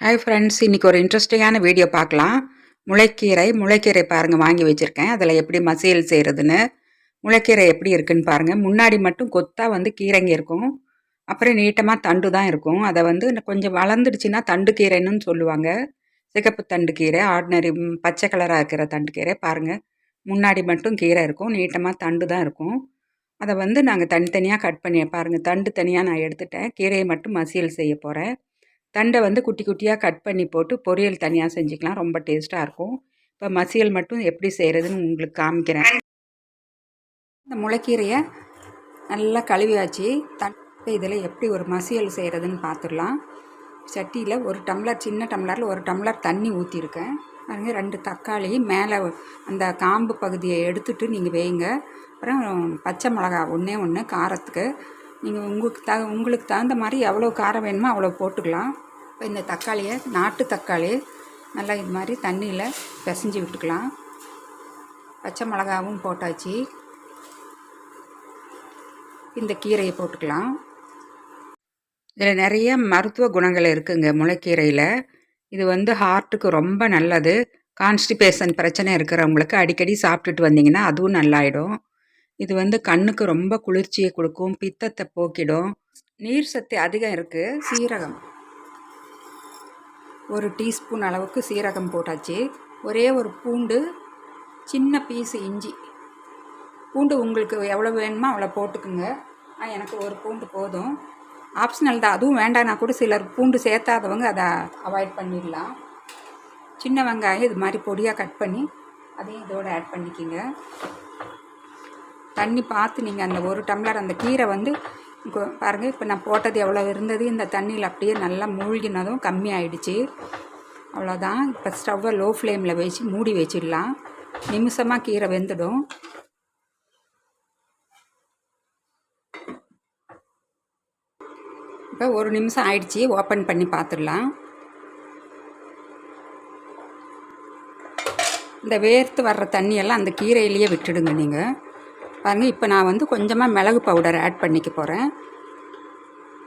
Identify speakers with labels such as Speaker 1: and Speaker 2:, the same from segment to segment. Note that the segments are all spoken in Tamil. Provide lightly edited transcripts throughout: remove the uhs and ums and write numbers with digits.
Speaker 1: ஹாய் ஃப்ரெண்ட்ஸ், இன்றைக்கி ஒரு இன்ட்ரெஸ்டிங்கான வீடியோ பார்க்கலாம். முளைக்கீரை பாருங்கள் வாங்கி வச்சுருக்கேன். அதில் எப்படி மசியல் செய்கிறதுன்னு, முளைக்கீரை எப்படி இருக்குன்னு பாருங்கள். முன்னாடி மட்டும் கொத்தாக வந்து கீரைங்க இருக்கும், அப்புறம் நீட்டமாக தண்டு தான் இருக்கும். அதை வந்து கொஞ்சம் வளர்ந்துடுச்சுன்னா தண்டு கீரைன்னு சொல்லுவாங்க. சிகப்பு தண்டு கீரை, ஆர்டினரி பச்சை கலராக இருக்கிற தண்டு கீரை பாருங்கள். முன்னாடி மட்டும் கீரை இருக்கும், நீட்டமாக தண்டு தான் இருக்கும். அதை வந்து நாங்கள் தனித்தனியாக கட் பண்ணி பாருங்கள். தண்டு தனியாக நான் எடுத்துட்டேன், கீரையை மட்டும் மசியல் செய்ய போகிறேன். தண்டை வந்து குட்டி குட்டியாக கட் பண்ணி போட்டு பொரியல் தனியாக செஞ்சுக்கலாம், ரொம்ப டேஸ்ட்டாக இருக்கும். இப்போ மசியல் மட்டும் எப்படி செய்கிறதுன்னு உங்களுக்கு காமிக்கிறேன். இந்த முளைக்கீரையை நல்லா கழுவியாச்சு. இதில் எப்படி ஒரு மசியல் செய்கிறதுன்னு பார்த்துடலாம். சட்டியில் ஒரு டம்ளர், சின்ன டம்ளரில் ஒரு டம்ளர் தண்ணி ஊற்றிருக்கேன். பாருங்க, 2 தக்காளி மேலே அந்த காம்பு பகுதியை எடுத்துட்டு நீங்கள் வேய்ங்க. அப்புறம் பச்சை மிளகா ஒன்று காரத்துக்கு நீங்கள் உங்களுக்கு தகுந்த மாதிரி எவ்வளோ காரம் வேணுமோ அவ்வளோ போட்டுக்கலாம். இப்போ இந்த தக்காளியை, நாட்டு தக்காளி நல்லா இது மாதிரி தண்ணியில் பிசைஞ்சு விட்டுக்கலாம். பச்சை மிளகாவும் போட்டாச்சு. இந்த கீரையை போட்டுக்கலாம். இதில் நிறைய மருத்துவ குணங்கள் இருக்குங்க முளைக்கீரையில். இது வந்து ஹார்ட்டுக்கு ரொம்ப நல்லது. கான்ஸ்டிபேஷன் பிரச்சனை இருக்கிறவங்களுக்கு அடிக்கடி சாப்பிட்டுட்டு வந்தீங்கன்னா அதுவும் நல்லாயிடும். இது வந்து கண்ணுக்கு ரொம்ப குளிர்ச்சியை கொடுக்கும், பித்தத்தை போக்கிடும். நீர் சத்து அதிகம் இருக்குது. சீரகம் 1 டீஸ்பூன் அளவுக்கு சீரகம் போட்டாச்சு. ஒரே ஒரு பூண்டு, சின்ன பீஸு இஞ்சி. பூண்டு உங்களுக்கு எவ்வளோ வேணுமோ அவ்வளோ போட்டுக்குங்க. எனக்கு ஒரு பூண்டு போதும், ஆப்ஷனல் தான். அதுவும் வேண்டாம்னா கூட சிலர் பூண்டு சேர்த்தாதவங்க அதை அவாய்ட் பண்ணிடலாம். சின்ன வெங்காயம் இது மாதிரி பொடியாக கட் பண்ணி அதையும் இதோடு ஆட் பண்ணிக்கிங்க. தண்ணி பார்த்து நீங்கள் அந்த 1 டம்ளர் அந்த கீரை வந்து பாருங்கள், இப்போ நான் போட்டது எவ்வளோ இருந்தது, இந்த தண்ணியில் அப்படியே நல்லா மூழ்கினதும் கம்மி ஆகிடுச்சு. அவ்வளோதான். இப்போ ஸ்டவ்வை லோ ஃப்ளேமில் வச்சு மூடி வச்சிடலாம். நிமிஷமாக கீரை வெந்துடும். இப்போ 1 நிமிஷம் ஆயிடுச்சு. ஓப்பன் பண்ணி பார்த்துடலாம். இந்த வேர்த்து வர்ற தண்ணியெல்லாம் அந்த கீரையிலேயே விட்டுடுங்க நீங்கள். பாருங்கள், இப்போ நான் வந்து கொஞ்சமாக மிளகு பவுடர் ஆட் பண்ணிக்க போகிறேன்.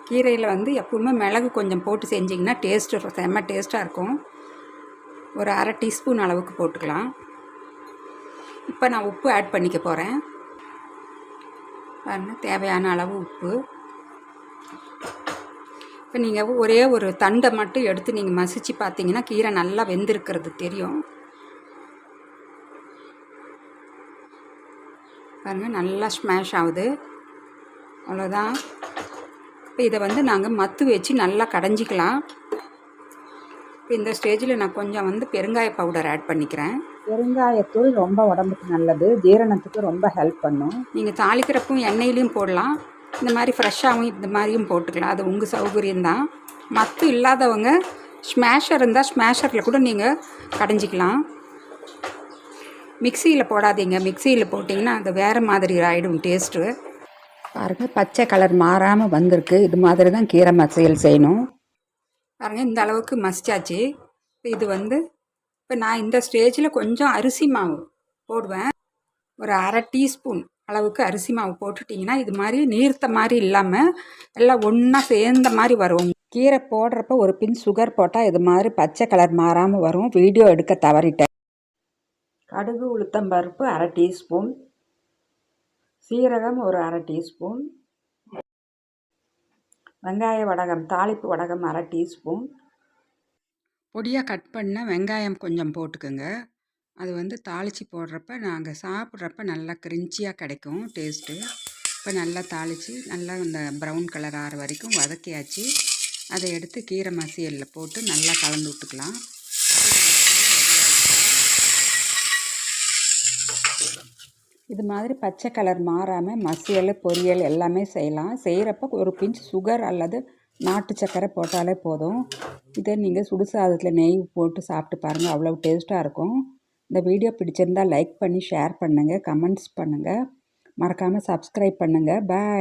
Speaker 1: கீரையில் வந்து எப்பவுமே மிளகு கொஞ்சம் போட்டு செஞ்சிங்கன்னா டேஸ்ட்டு செம்ம டேஸ்ட்டாக இருக்கும். ஒரு அரை டீஸ்பூன் அளவுக்கு போட்டுக்கலாம். இப்போ நான் உப்பு ஆட் பண்ணிக்க போகிறேன். பாருங்கள், தேவையான அளவு உப்பு. இப்போ நீங்கள் ஒரே ஒரு தண்டை மட்டும் எடுத்து நீங்கள் மசித்து பார்த்தீங்கன்னா கீரை நல்லா வெந்திருக்கிறது தெரியும். பாருங்கள், நல்லா ஸ்மாஷ் ஆகுது. அவ்வளோதான். இப்போ இதை வந்து நாங்கள் மத்து வச்சு நல்லா கடைஞ்சிக்கலாம். இப்போ இந்த ஸ்டேஜில் நான் கொஞ்சம் வந்து பெருங்காய பவுடர் ஆட் பண்ணிக்கிறேன். பெருங்காயத்தூள் ரொம்ப உடம்புக்கு நல்லது, ஜீரணத்துக்கு ரொம்ப ஹெல்ப் பண்ணும். நீங்கள் தாளிக்கிறப்பும் எண்ணெயிலையும் போடலாம், இந்த மாதிரி ஃப்ரெஷ்ஷாகவும் இந்த மாதிரியும் போட்டுக்கலாம். அது உங்கள் சௌகரியம்தான். மத்து இல்லாதவங்க ஸ்மாஷர் இருந்தால் ஸ்மாஷரில் கூட நீங்கள் கடைஞ்சிக்கலாம். மிக்சியில் போடாதீங்க. மிக்சியில் போட்டிங்கன்னா அது வேறு மாதிரி ஆகிடும் டேஸ்ட்டு. பாருங்கள், பச்சை கலர் மாறாமல் வந்திருக்கு. இது மாதிரி தான் கீரை மசியல் செய்யணும். பாருங்கள், இந்த அளவுக்கு மசிச்சாச்சு. இப்போ இது வந்து இப்போ நான் இந்த ஸ்டேஜில் கொஞ்சம் அரிசி மாவு போடுவேன். ஒரு அரை டீஸ்பூன் அளவுக்கு அரிசி மாவு போட்டுட்டிங்கன்னா இது மாதிரி நீர்த்த மாதிரி இல்லாமல் எல்லாம் ஒன்றா சேர்ந்த மாதிரி வரும். கீரை போடுறப்ப ஒரு பின் சுகர் போட்டால் இது மாதிரி பச்சை கலர் மாறாமல் வரும். வீடியோ எடுக்க தவறிட்டேன். கடுகு உளுத்தம்பருப்பு அரை டீஸ்பூன், சீரகம் ஒரு அரை டீஸ்பூன், வெங்காய வடகம் தாளிப்பு வடகம் அரை டீஸ்பூன். பொடியாக கட் பண்ண வெங்காயம் கொஞ்சம் போட்டுக்கோங்க. அது வந்து தாளித்து போடுறப்ப நாங்கள் சாப்பிட்றப்ப நல்லா கிரிஞ்சியாக கிடைக்கும் டேஸ்ட்டு. இப்போ நல்லா தாளித்து நல்லா இந்த ப்ரௌன் கலர் ஆகிற வரைக்கும் வதக்கியாச்சு. அதை எடுத்து கீரை மசியலில் போட்டு நல்லா கலந்து விட்டுக்கலாம். இது மாதிரி பச்சை கலர் மாறாமல் மசியல் பொரியல் எல்லாமே செய்யலாம். செய்கிறப்ப ஒரு பிஞ்ச் சுகர் அல்லது நாட்டு சர்க்கரை போட்டாலே போதும். இதை நீங்கள் சுடுசாதத்தில் நெய் போட்டு சாப்பிட்டு பாருங்கள், அவ்வளோ டேஸ்ட்டாக இருக்கும். இந்த வீடியோ பிடிச்சிருந்தால் லைக் பண்ணி ஷேர் பண்ணுங்கள், கமெண்ட்ஸ் பண்ணுங்கள், மறக்காமல் சப்ஸ்கிரைப் பண்ணுங்கள். பாய்.